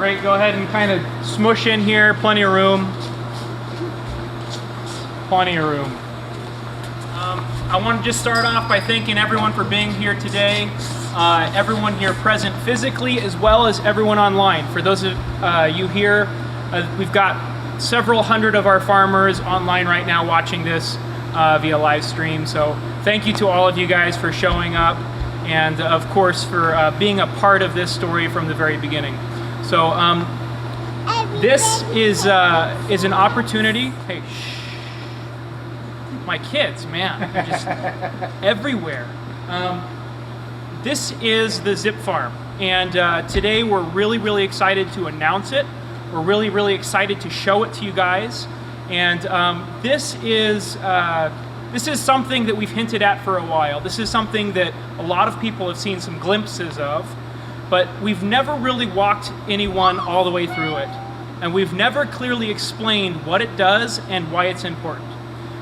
Great, go ahead and kind of smush in here, plenty of room. Plenty of room. I want to just start off by thanking everyone for being here today. Everyone here present physically as well as everyone online. For those of you here, we've got several hundred of our farmers online right now watching this via live stream. So thank you to all of you guys for showing up and of course for being a part of this story from the very beginning. So this is an opportunity. Hey, shh. My kids, man, they're just everywhere. This is the ZipFarm, and today we're really excited to announce it. We're really excited to show it to you guys, and this is something that we've hinted at for a while. This is something that a lot of people have seen some glimpses of, but we've never really walked anyone all the way through it, and we've never clearly explained what it does and why it's important.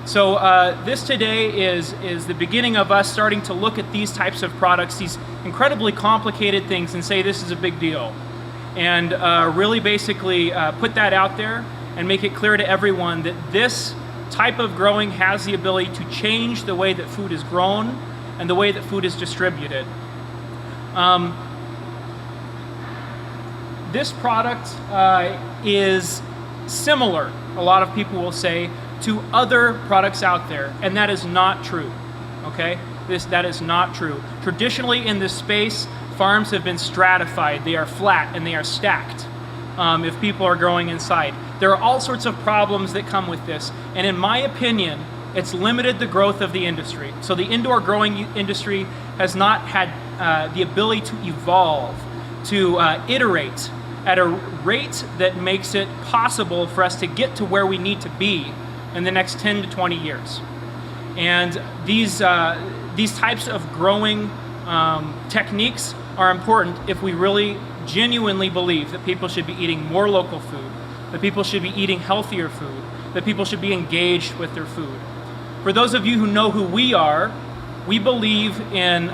So this today is the beginning of us starting to look at these types of products, these incredibly complicated things, and say this is a big deal. And really basically put that out there and make it clear to everyone that this type of growing has the ability to change the way that food is grown and the way that food is distributed. This product is similar, a lot of people will say, to other products out there, and that is not true, okay? That is not true. Traditionally in this space, farms have been stratified. They are flat and they are stacked if people are growing inside. There are all sorts of problems that come with this, and in my opinion, it's limited the growth of the industry. So the indoor growing industry has not had the ability to evolve, to iterate at a rate that makes it possible for us to get to where we need to be in the next 10 to 20 years. And these types of growing techniques are important if we really genuinely believe that people should be eating more local food, that people should be eating healthier food, that people should be engaged with their food. For those of you who know who we are, we believe in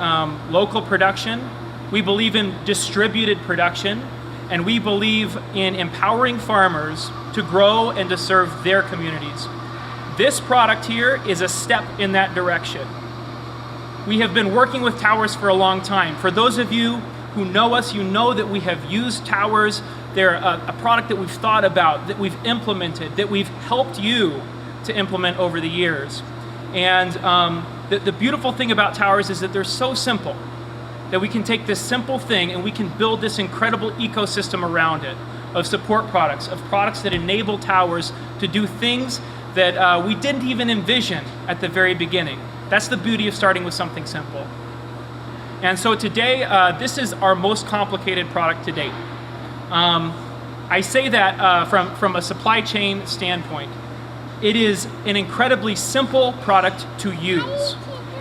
local production, we believe in distributed production, and we believe in empowering farmers to grow and to serve their communities. This product here is a step in that direction. We have been working with towers for a long time. For those of you who know us, you know that we have used towers. They're a product that we've thought about, that we've implemented, that we've helped you to implement over the years. And the beautiful thing about towers is that they're so simple, that we can take this simple thing and we can build this incredible ecosystem around it of support products, of products that enable towers to do things that we didn't even envision at the very beginning. That's the beauty of starting with something simple. And so today, this is our most complicated product to date. I say that from a supply chain standpoint. It is an incredibly simple product to use,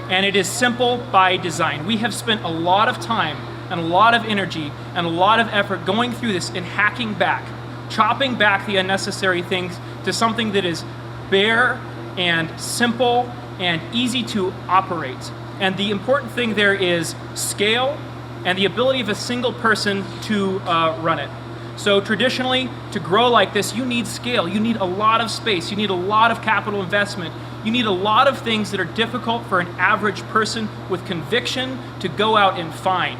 and it is simple by design. We have spent a lot of time and a lot of energy and a lot of effort going through this and hacking back, chopping back the unnecessary things to something that is bare and simple and easy to operate. And the important thing there is scale and the ability of a single person to run it. So traditionally, to grow like this, you need scale. You need a lot of space. You need a lot of capital investment. You need a lot of things that are difficult for an average person with conviction to go out and find.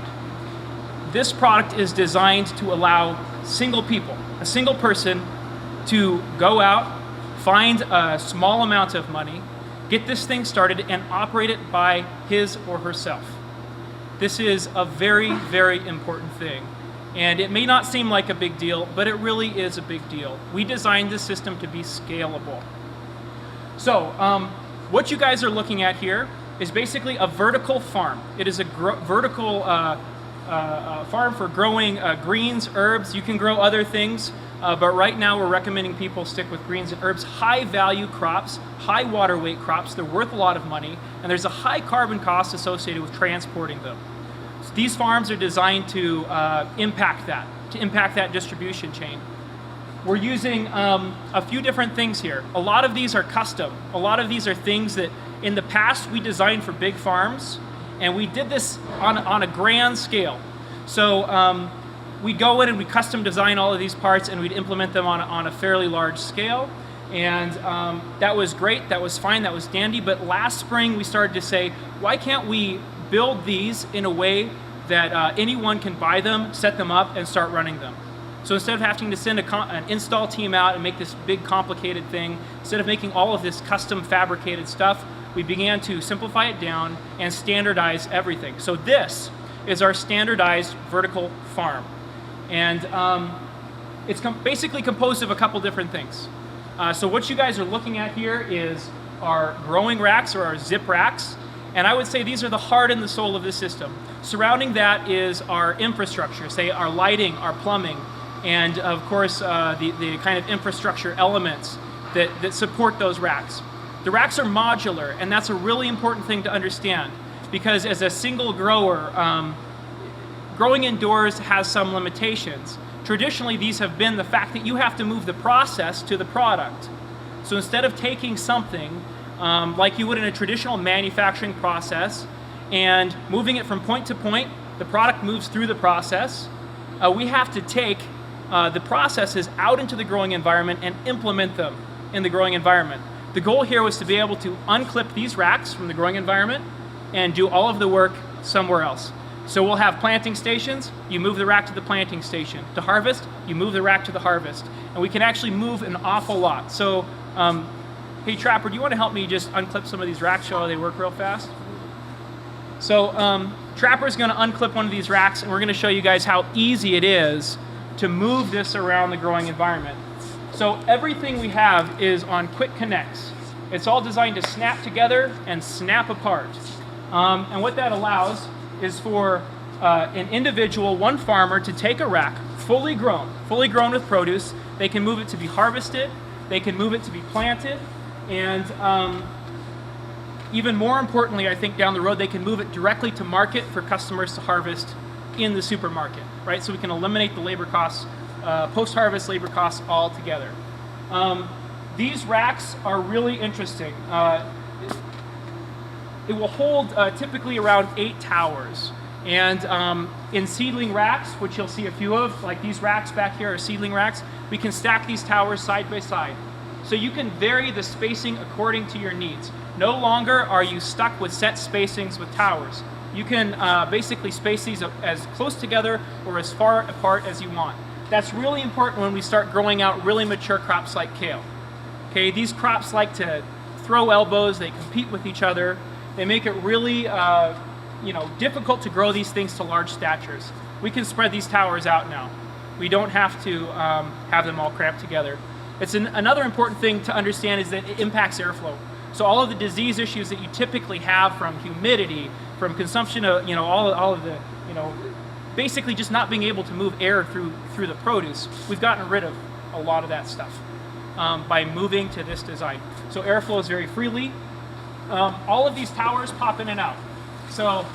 This product is designed to allow single people, a single person, to go out, find a small amount of money, get this thing started, and operate it by his or herself. This is a very important thing. And it may not seem like a big deal, but it really is a big deal. We designed this system to be scalable. So what you guys are looking at here is basically a vertical farm. It is a vertical farm for growing greens, herbs. You can grow other things, but right now we're recommending people stick with greens and herbs, high value crops, high water weight crops. They're worth a lot of money, and there's a high carbon cost associated with transporting them. So these farms are designed to impact that distribution chain. We're using a few different things here. A lot of these are custom. A lot of these are things that in the past we designed for big farms, and we did this on a grand scale. So we'd go in and we'd custom design all of these parts and we'd implement them on a fairly large scale. And that was great, that was fine, that was dandy. But last spring we started to say, why can't we build these in a way that anyone can buy them, set them up, and start running them? So instead of having to send an install team out and make this big complicated thing, instead of making all of this custom fabricated stuff, we began to simplify it down and standardize everything. So this is our standardized vertical farm. And it's basically composed of a couple different things. So what you guys are looking at here is our growing racks, or our zip racks. And I would say these are the heart and the soul of the system. Surrounding that is our infrastructure, say our lighting, our plumbing, and of course the kind of infrastructure elements that support those racks. The racks are modular, and that's a really important thing to understand, because as a single grower, growing indoors has some limitations. Traditionally, these have been the fact that you have to move the process to the product. So instead of taking something like you would in a traditional manufacturing process and moving it from point to point, the product moves through the process. We have to take the processes out into the growing environment and implement them in the growing environment. The goal here was to be able to unclip these racks from the growing environment and do all of the work somewhere else. So we'll have planting stations, you move the rack to the planting station. To harvest, you move the rack to the harvest. And we can actually move an awful lot. So, hey Trapper, do you want to help me just unclip some of these racks, show how they work real fast? So Trapper's going to unclip one of these racks, and we're going to show you guys how easy it is to move this around the growing environment. So everything we have is on quick connects. It's all designed to snap together and snap apart. And what that allows is for an individual, one farmer, to take a rack fully grown with produce. They can move it to be harvested, they can move it to be planted, and even more importantly, I think down the road, they can move it directly to market for customers to harvest in the supermarket, right? So we can eliminate the labor costs, post-harvest labor costs altogether. These racks are really interesting. It will hold typically around 8 towers. And in seedling racks, which you'll see a few of, like these racks back here are seedling racks, we can stack these towers side by side. So you can vary the spacing according to your needs. No longer are you stuck with set spacings with towers. You can basically space these as close together or as far apart as you want. That's really important when we start growing out really mature crops like kale. Okay, these crops like to throw elbows, they compete with each other. They make it really difficult to grow these things to large statures. We can spread these towers out now. We don't have to have them all cramped together. Another important thing to understand is that it impacts airflow. So all of the disease issues that you typically have from humidity, from consumption of all of the basically just not being able to move air through the produce, we've gotten rid of a lot of that stuff by moving to this design. So air flows very freely. All of these towers pop in and out. So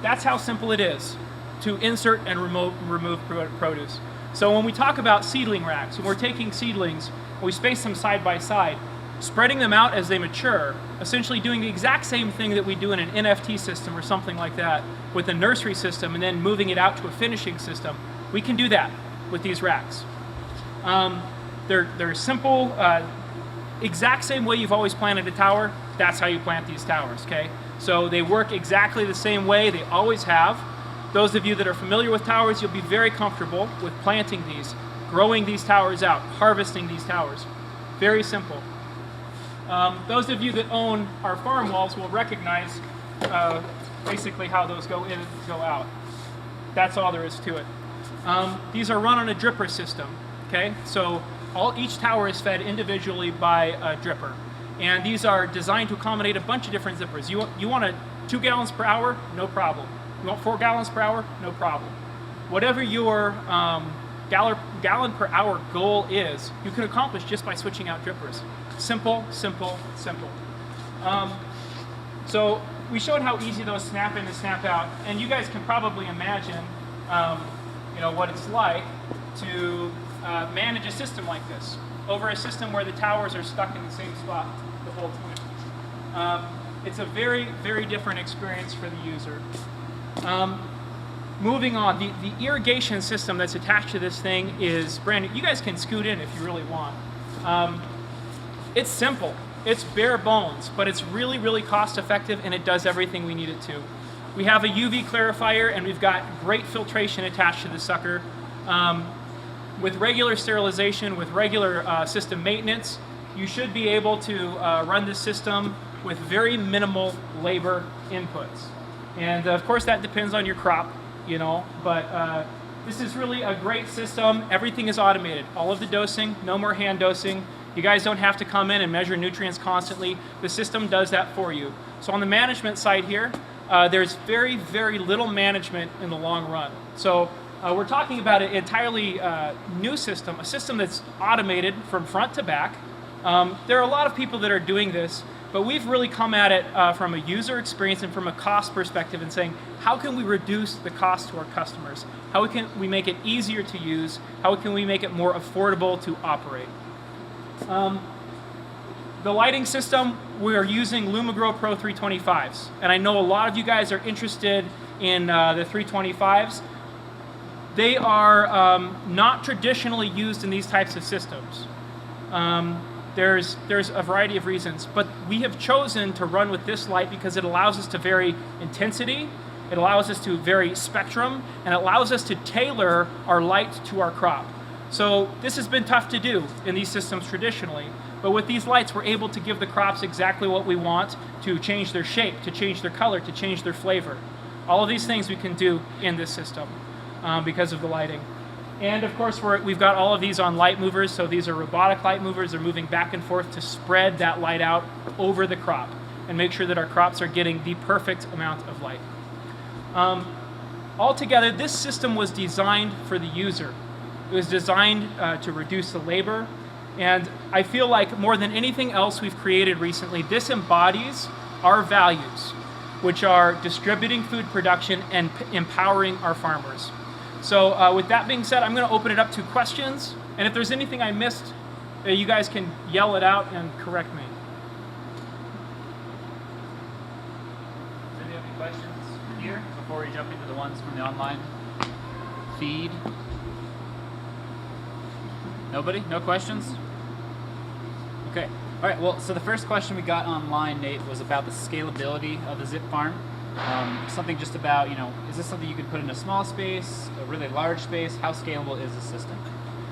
that's how simple it is to insert and remove produce. So when we talk about seedling racks, when we're taking seedlings, we space them side by side, spreading them out as they mature, essentially doing the exact same thing that we do in an NFT system or something like that with a nursery system, and then moving it out to a finishing system. We can do that with these racks. They're simple, exact same way you've always planted a tower, that's how you plant these towers, okay? So they work exactly the same way, they always have. Those of you that are familiar with towers, you'll be very comfortable with planting these, growing these towers out, harvesting these towers. Very simple. Those of you that own our farm walls will recognize basically how those go in and go out. That's all there is to it. These are run on a dripper system, okay? So each tower is fed individually by a dripper. And these are designed to accommodate a bunch of different zippers. You want 2 gallons per hour? No problem. You want 4 gallons per hour? No problem. Whatever your gallon per hour goal is, you can accomplish just by switching out drippers. Simple, simple, simple. So we showed how easy those snap in and snap out, and you guys can probably imagine what it's like to manage a system like this over a system where the towers are stuck in the same spot the whole time. It's a very, very different experience for the user. moving on, the irrigation system that's attached to this thing is brand new. You guys can scoot in if you really want. It's simple. It's bare bones, but it's really, really cost effective, and it does everything we need it to. We have a UV clarifier, and we've got great filtration attached to the sucker. With regular sterilization, with regular system maintenance, you should be able to run this system with very minimal labor inputs. And of course that depends on your crop, you know, but this is really a great system. Everything is automated. All of the dosing, no more hand dosing. You guys don't have to come in and measure nutrients constantly. The system does that for you. So on the management side here, there's very, very little management in the long run. So we're talking about an entirely new system, a system that's automated from front to back. There are a lot of people that are doing this, but we've really come at it from a user experience and from a cost perspective and saying, how can we reduce the cost to our customers? How can we make it easier to use? How can we make it more affordable to operate? The lighting system, we are using LumaGrow Pro 325s. And I know a lot of you guys are interested in the 325s. They are not traditionally used in these types of systems. There's a variety of reasons, but we have chosen to run with this light because it allows us to vary intensity, it allows us to vary spectrum, and it allows us to tailor our light to our crop. So this has been tough to do in these systems traditionally, but with these lights we're able to give the crops exactly what we want, to change their shape, to change their color, to change their flavor. All of these things we can do in this system because of the lighting. And of course we've got all of these on light movers, so these are robotic light movers. They're moving back and forth to spread that light out over the crop and make sure that our crops are getting the perfect amount of light. Altogether, this system was designed for the user. It was designed to reduce the labor, and I feel like more than anything else we've created recently, this embodies our values, which are distributing food production and empowering our farmers. So with that being said, I'm going to open it up to questions, and if there's anything I missed, you guys can yell it out and correct me. Does anybody have any questions here before we jump into the ones from the online feed? Nobody? No questions? Okay. All right. Well, so the first question we got online, Nate, was about the scalability of the ZipFarm. Something just about, is this something you could put in a small space, a really large space? How scalable is the system?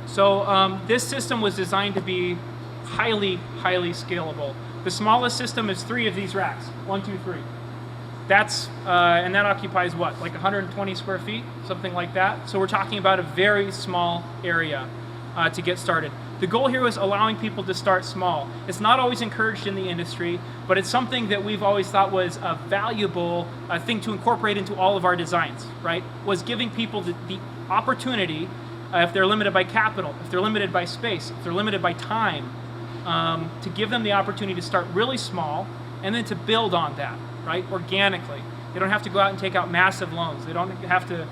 So this system was designed to be highly, highly scalable. The smallest system is 3 of these racks. 1, 2, 3. That's and that occupies what, like 120 square feet, something like that. So we're talking about a very small area to get started. The goal here was allowing people to start small. It's not always encouraged in the industry, but it's something that we've always thought was a valuable thing to incorporate into all of our designs, right? Was giving people the opportunity, if they're limited by capital, if they're limited by space, if they're limited by time, to give them the opportunity to start really small and then to build on that, right? Organically. They don't have to go out and take out massive loans. They don't have to,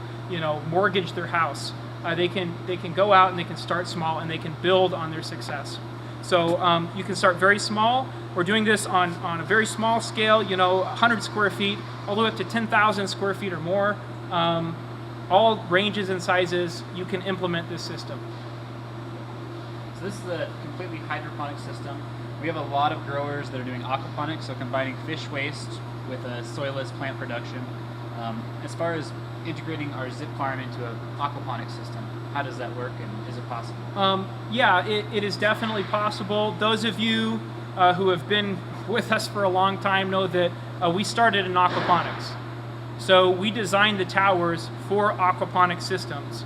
mortgage their house. They can go out and they can start small and they can build on their success. So you can start very small. We're doing this on a very small scale, 100 square feet, all the way up to 10,000 square feet or more. All ranges and sizes, you can implement this system. So this is a completely hydroponic system. We have a lot of growers that are doing aquaponics, so combining fish waste with a soilless plant production. As far as integrating our ZipFarm into an aquaponic system, how does that work, and is it possible? Yeah, it is definitely possible. Those of you who have been with us for a long time know that we started in aquaponics. So we designed the towers for aquaponic systems.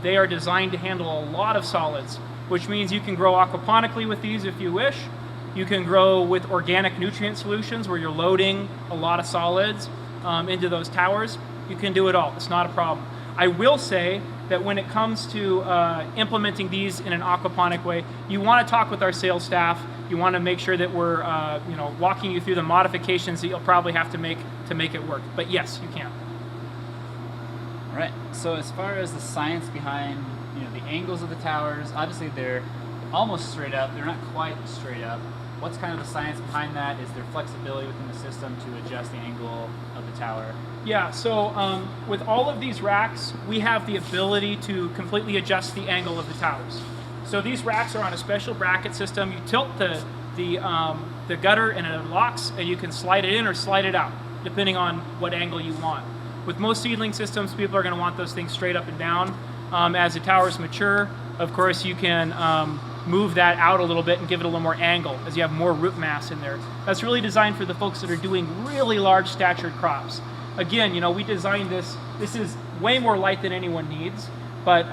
They are designed to handle a lot of solids, which means you can grow aquaponically with these if you wish. You can grow with organic nutrient solutions where you're loading a lot of solids into those towers. You can do it all. It's not a problem. I will say that when it comes to implementing these in an aquaponic way, you want to talk with our sales staff. You want to make sure that we're walking you through the modifications that you'll probably have to make it work. But yes, you can. All right. So as far as the science behind the angles of the towers, obviously they're almost straight up. They're not quite straight up. What's kind of the science behind that? Is there flexibility within the system to adjust the angle of the tower? Yeah, so with all of these racks, we have the ability to completely adjust the angle of the towers. So these racks are on a special bracket system. You tilt the gutter and it locks, and you can slide it in or slide it out, depending on what angle you want. With most seedling systems, people are going to want those things straight up and down. As the towers mature, of course, you can move that out a little bit and give it a little more angle as you have more root mass in there. That's really designed for the folks that are doing really large statured crops. Again, you know, we designed this. This is way more light than anyone needs, but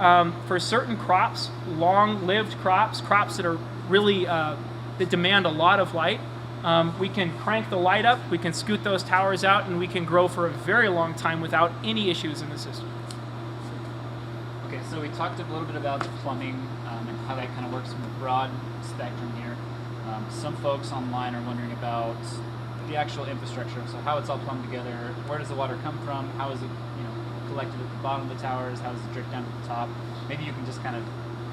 for certain crops, long-lived crops, crops that are really that demand a lot of light, we can crank the light up, we can scoot those towers out, and we can grow for a very long time without any issues in the system. Okay, so we talked a little bit about the plumbing and how that kind of works from a broad spectrum here. Some folks online are wondering about the actual infrastructure, so how it's all plumbed together, where does the water come from, how is it, you know, collected at the bottom of the towers, how does it drip down to the top? Maybe you can just kind of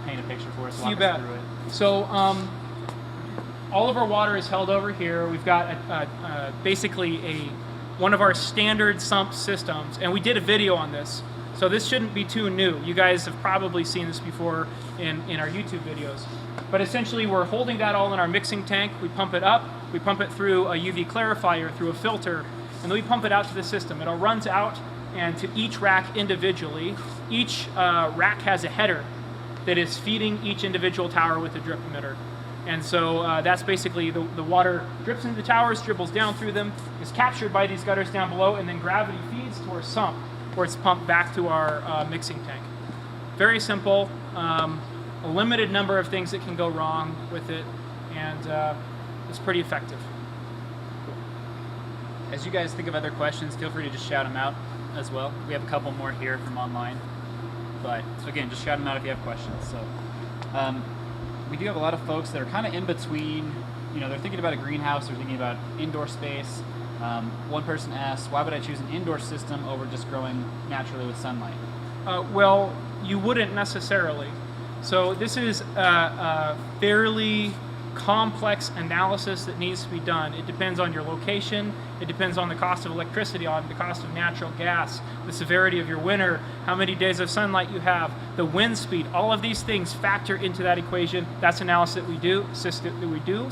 paint a picture for us, walk us through it. So all of our water is held over here. We've got basically one of our standard sump systems, and we did a video on this, so this shouldn't be too new. You guys have probably seen this before in our YouTube videos. But essentially, we're holding that all in our mixing tank. We pump it up, we pump it through a UV clarifier, through a filter, and then we pump it out to the system. It all runs out and to each rack individually. Each rack has a header that is feeding each individual tower with a drip emitter. And so that's basically the water drips into the towers, dribbles down through them, is captured by these gutters down below, and then gravity feeds to our sump, where it's pumped back to our mixing tank. Very simple, a limited number of things that can go wrong with it, and it's pretty effective. As you guys think of other questions, feel free to just shout them out as well. We have a couple more here from online, but so again, just shout them out if you have questions. So we do have a lot of folks that are kind of in between. You know, they're thinking about a greenhouse, they're thinking about indoor space. One person asked, why would I choose an indoor system over just growing naturally with sunlight? Well, you wouldn't necessarily. So this is a fairly complex analysis that needs to be done. It depends on your location, it depends on the cost of electricity, on the cost of natural gas, the severity of your winter, how many days of sunlight you have, the wind speed. All of these things factor into that equation. That's analysis that we do.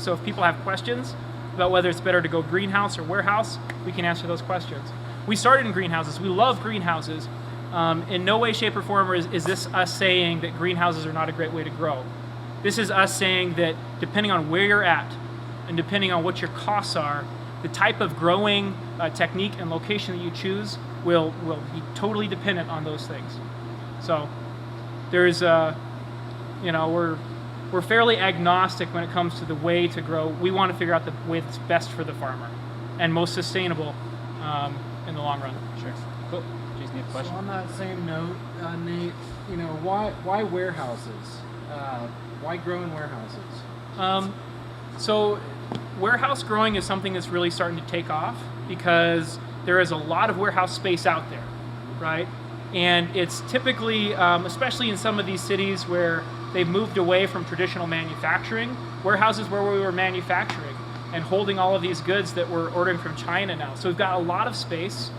So if people have questions about whether it's better to go greenhouse or warehouse, we can answer those questions. We started in greenhouses. We love greenhouses. In no way, shape, or form is this us saying that greenhouses are not a great way to grow. This is us saying that depending on where you're at and depending on what your costs are, the type of growing technique and location that you choose will be totally dependent on those things. So there's, you know, we're fairly agnostic when it comes to the way to grow. We want to figure out the way that's best for the farmer and most sustainable in the long run. Sure. Cool. Jason, you have a question? So on that same note, Nate, you know, why warehouses? Why grow in warehouses? So warehouse growing is something that's really starting to take off because there is a lot of warehouse space out there, right? And it's typically, especially in some of these cities where they've moved away from traditional manufacturing, warehouses where we were manufacturing and holding all of these goods that we're ordering from China now. So we've got a lot of space.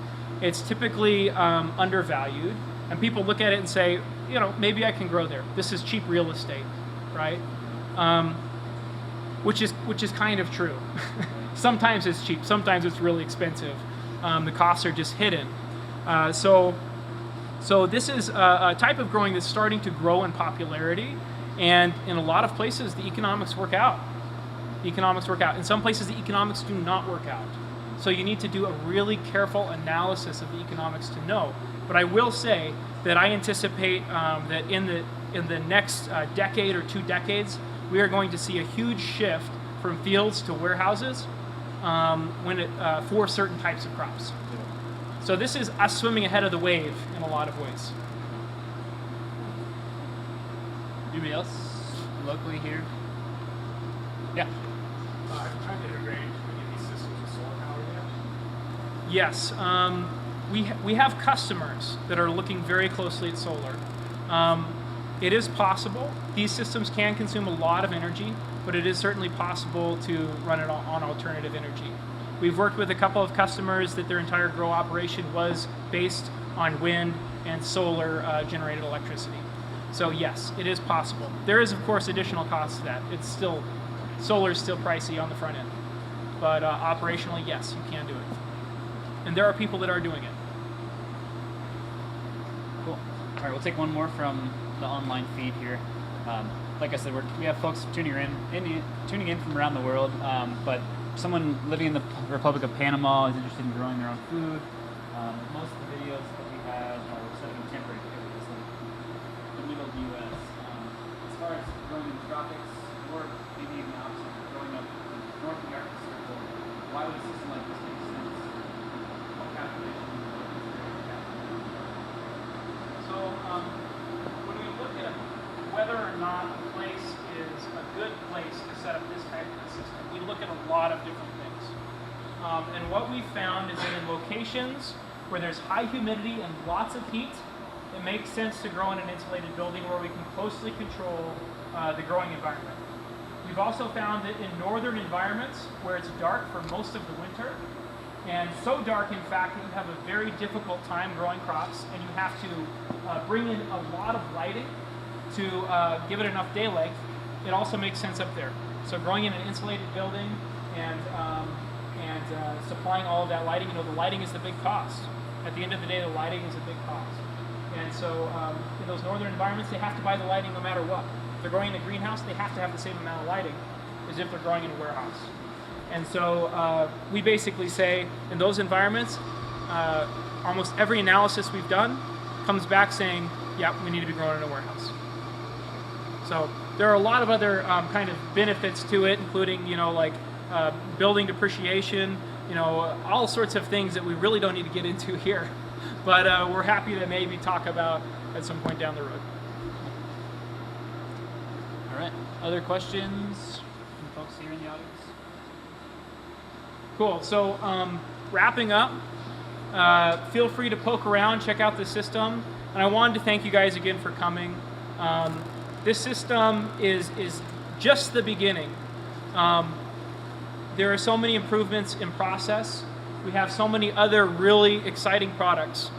It's typically undervalued, and people look at it and say, you know, maybe I can grow there. This is cheap real estate, right? Which is kind of true. Sometimes it's cheap, sometimes it's really expensive. The costs are just hidden. So this is a type of growing that's starting to grow in popularity, and in a lot of places the economics work out. In some places the economics do not work out. So you need to do a really careful analysis of the economics to know. But I will say that I anticipate that in the next decade or 2 decades, we are going to see a huge shift from fields to warehouses for certain types of crops. So this is us swimming ahead of the wave in a lot of ways. Anybody else locally here? Yeah. Have you tried to integrate any of these systems with solar power yet? Yes, we have customers that are looking very closely at solar. It is possible. These systems can consume a lot of energy, but it is certainly possible to run it on alternative energy. We've worked with a couple of customers that their entire grow operation was based on wind and solar generated electricity. So yes, it is possible. There is of course additional costs to that. Solar is still pricey on the front end, but operationally, yes, you can do it. And there are people that are doing it. Cool. All right, we'll take one more from the online feed here. Like I said, we have folks tuning in from around the world, but someone living in the Republic of Panama is interested in growing their own food. Most of the videos that we have are set in temperate areas, like the middle of the U.S. As far as growing in the tropics, or maybe even the opposite, growing up north of the Arctic Circle, why would a system like this make sense? What calculation? So when we look at whether or not a place is a good place to set up this type of system, we look at a lot of different things. And what we found is that in locations where there's high humidity and lots of heat, it makes sense to grow in an insulated building where we can closely control the growing environment. We've also found that in northern environments where it's dark for most of the winter, and so dark in fact that you have a very difficult time growing crops, and you have to bring in a lot of lighting to give it enough daylight, it also makes sense up there. So growing in an insulated building and supplying all of that lighting, the lighting is the big cost. At the end of the day, the lighting is a big cost. And so in those northern environments, they have to buy the lighting no matter what. If they're growing in a greenhouse, they have to have the same amount of lighting as if they're growing in a warehouse. And so we basically say in those environments, almost every analysis we've done comes back saying, yeah, we need to be growing in a warehouse. So there are a lot of other kind of benefits to it, including, like building depreciation, all sorts of things that we really don't need to get into here. But we're happy to maybe talk about at some point down the road. All right. Other questions from folks here in the audience? Cool. So wrapping up, feel free to poke around, check out the system. And I wanted to thank you guys again for coming. This system is just the beginning. There are so many improvements in process. We have so many other really exciting products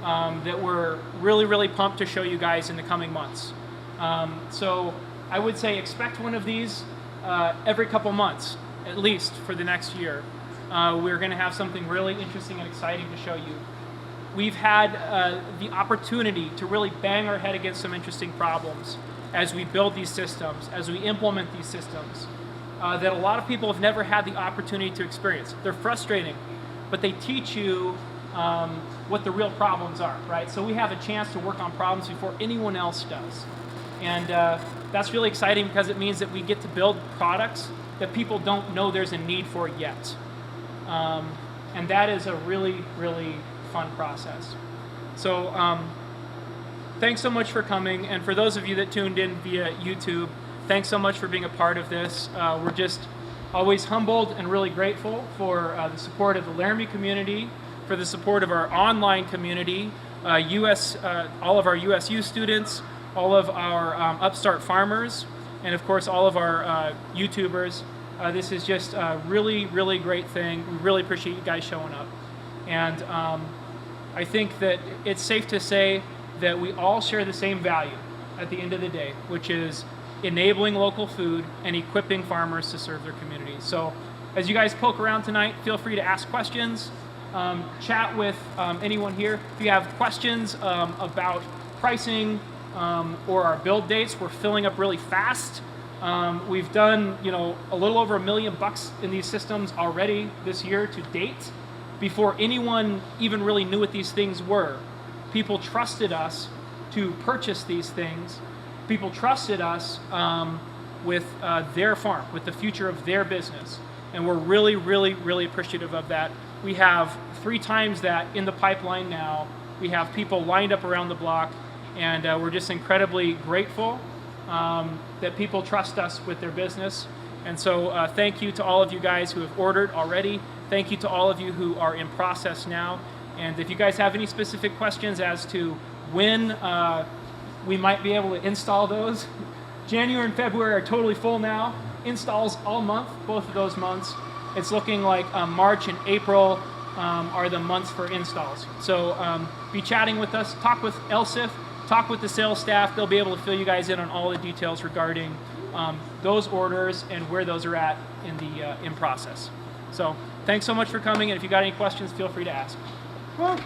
that we're really, really pumped to show you guys in the coming months. So I would say expect one of these every couple months, at least for the next year. We're going to have something really interesting and exciting to show you. We've had the opportunity to really bang our head against some interesting problems as we build these systems, as we implement these systems, that a lot of people have never had the opportunity to experience. They're frustrating, but they teach you what the real problems are, right? So we have a chance to work on problems before anyone else does. And that's really exciting because it means that we get to build products that people don't know there's a need for yet. And that is a really, really fun process. So thanks so much for coming. And for those of you that tuned in via YouTube, thanks so much for being a part of this. We're just always humbled and really grateful for the support of the Laramie community, for the support of our online community, all of our USU students, all of our upstart farmers, and of course all of our YouTubers. This is just a really, really great thing. We really appreciate you guys showing up. And I think that it's safe to say that we all share the same value at the end of the day, which is enabling local food and equipping farmers to serve their communities. So as you guys poke around tonight, feel free to ask questions, chat with anyone here. If you have questions about pricing or our build dates, we're filling up really fast. We've done, a little over $1 million in these systems already this year to date. Before anyone even really knew what these things were, people trusted us to purchase these things. People trusted us with their farm, with the future of their business. And we're really, really, really appreciative of that. We have 3 times that in the pipeline now. We have people lined up around the block, and we're just incredibly grateful that people trust us with their business. And so thank you to all of you guys who have ordered already. Thank you to all of you who are in process now. And if you guys have any specific questions as to when we might be able to install those, January and February are totally full now. Installs all month, both of those months. it's looking like March and April are the months for installs. So be chatting with us, talk with Elsif, talk with the sales staff. They'll be able to fill you guys in on all the details regarding those orders and where those are at in the in process. So thanks so much for coming, and if you got any questions, feel free to ask. Well,